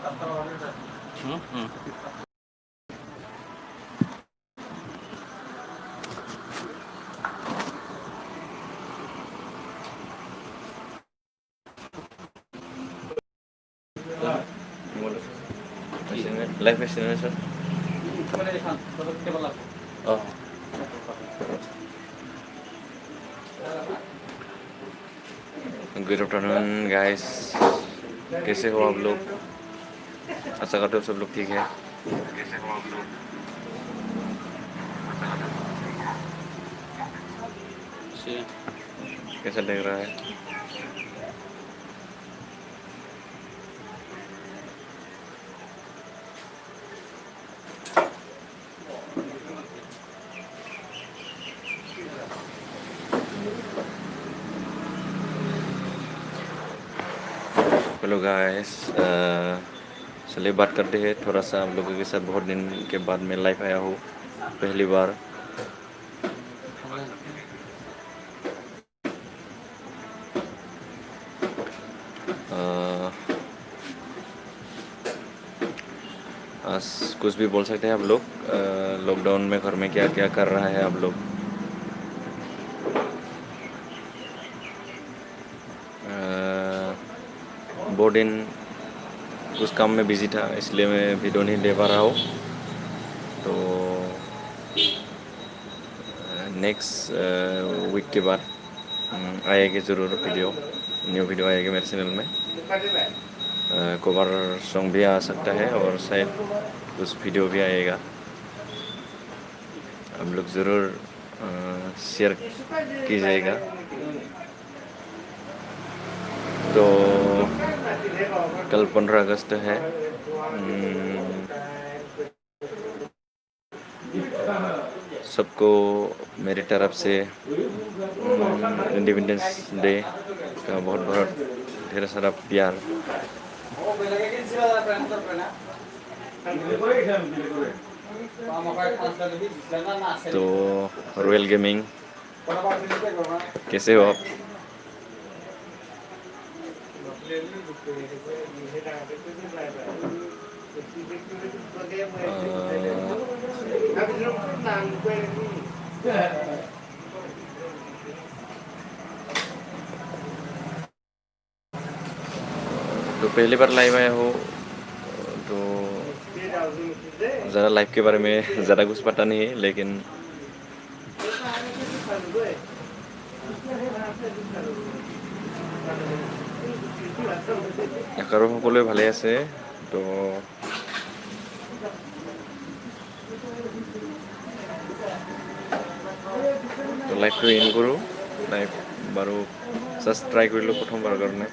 Live passion sir. Oh. Good afternoon guys, कैसे हो आप लोग? आशा करते हो सब लोग ठीक है। कैसे हो आप लोग? कैसा लग रहा है? हेलो गाइस, चलिए बात करते हैं थोड़ा सा आप लोगों के साथ। बहुत दिन के बाद मैं लाइव आया हूँ, पहली बार। आज कुछ भी बोल सकते हैं आप लोग। लॉकडाउन में घर में क्या क्या कर रहा है आप लोग? बहुत दिन कुछ काम में बिजी था, इसलिए मैं वीडियो नहीं दे पा रहा हूँ। तो नेक्स्ट वीक के बाद आएगी ज़रूर वीडियो, न्यू वीडियो आएगी मेरे चैनल में। कवर सॉन्ग भी आ सकता है और शायद कुछ वीडियो भी आएगा। आप लोग ज़रूर शेयर कीजिएगा। तो कल 15 अगस्त है। सबको मेरी तरफ से इंडिपेंडेंस डे का बहुत बहुत ढेर सारा प्यार। तो रॉयल गेमिंग, कैसे हो आप? तो पहली बार लाइव आया हो, तो ज़रा लाइव के बारे में ज़रा कुछ पता नहीं है, लेकिन আকাৰো সকলোৱে ভালে আছে। তো লাইভটো এণ্ড কৰোঁ। লাইভ বাৰু জাষ্ট ট্ৰাই কৰিলোঁ প্ৰথমবাৰৰ কাৰণে।